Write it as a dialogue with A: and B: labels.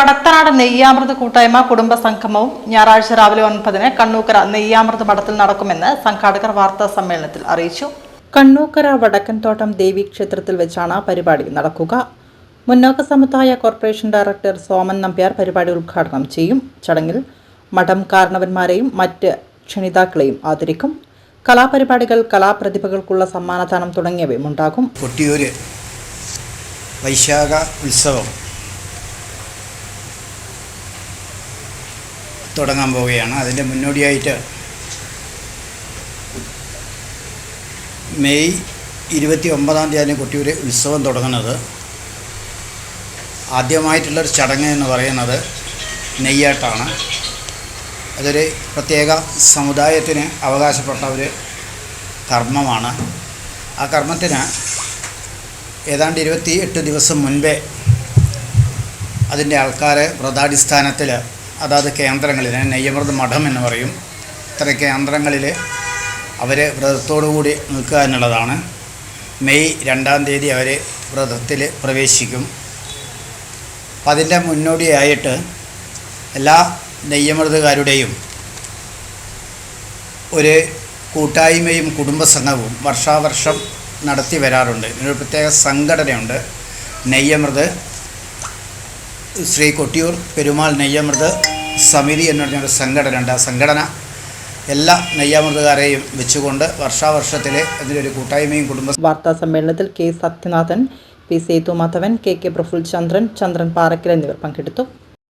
A: കടത്തനാട് നെയ്യാമൃത് കൂട്ടായ്മ കുടുംബ സംഗമവും ഞായറാഴ്ച രാവിലെ 9-ന് കണ്ണൂക്കര നെയ്യാമൃത് മഠത്തിൽ നടക്കുമെന്ന് സംഘാടകർ വാർത്താ സമ്മേളനത്തിൽ അറിയിച്ചു. കണ്ണൂക്കര വടക്കൻതോട്ടം ദേവി ക്ഷേത്രത്തിൽ വെച്ചാണ് പരിപാടി നടക്കുക. മുന്നോക്ക സമുദായ കോർപ്പറേഷൻ ഡയറക്ടർ സോമൻ നമ്പ്യാർ പരിപാടി ഉദ്ഘാടനം ചെയ്യും. ചടങ്ങിൽ മഠം കാരണവന്മാരെയും മറ്റ് ക്ഷണിതാക്കളെയും ആദരിക്കും. കലാപരിപാടികൾ, കലാപ്രതിഭകൾക്കുള്ള സമ്മാനദാനം തുടങ്ങിയവയും ഉണ്ടാകും.
B: കൊട്ടിയൂര് വൈശാഖ ഉത്സവം തുടങ്ങാൻ പോവുകയാണ്. അതിൻ്റെ മുന്നോടിയായിട്ട് മെയ് 29-ാം തീയതി കൊട്ടിയൂർ ഉത്സവം തുടങ്ങുന്നത്. ആദ്യമായിട്ടുള്ളൊരു ചടങ്ങ് എന്ന് പറയുന്നത് നെയ്യാട്ടാണ്. അതൊരു പ്രത്യേക സമുദായത്തിന് അവകാശപ്പെട്ട ഒരു കർമ്മമാണ്. ആ കർമ്മത്തിന് ഏതാണ്ട് 28 ദിവസം മുൻപേ അതിൻ്റെ ആൾക്കാരെ വ്രതാടിസ്ഥാനത്തിൽ അതാത് കേന്ദ്രങ്ങളിൽ, നെയ്യമൃത് മഠം എന്ന് പറയും, ഇത്തരം കേന്ദ്രങ്ങളിൽ അവർ വ്രതത്തോടുകൂടി നിൽക്കുക എന്നുള്ളതാണ്. മെയ് 2-ാം തീയതി അവർ വ്രതത്തിൽ പ്രവേശിക്കും. അപ്പം അതിൻ്റെ മുന്നോടിയായിട്ട് എല്ലാ നെയ്യമൃതുകാരുടെയും ഒരു കൂട്ടായ്മയും കുടുംബസംഘവും വർഷാവർഷം നടത്തി വരാറുണ്ട്. ഇതിനൊരു പ്രത്യേക സംഘടനയുണ്ട്. നെയ്യമൃത് ശ്രീ കൊട്ടിയൂർ പെരുമാൾ നെയ്യമൃത് സമിതി എന്ന് പറഞ്ഞൊരു സംഘടനയുണ്ട്. ആ സംഘടന എല്ലാ നെയ്യാമൃതുകാരെയും വെച്ചുകൊണ്ട് വർഷാവർഷത്തിൽ അതിലൊരു കൂട്ടായ്മയും കുടുംബ.
A: വാർത്താ സമ്മേളനത്തിൽ K Sathyanathan, P Sethu Madhavan, K Praful Chandran, Chandran Parakkal എന്നിവർ പങ്കെടുത്തു.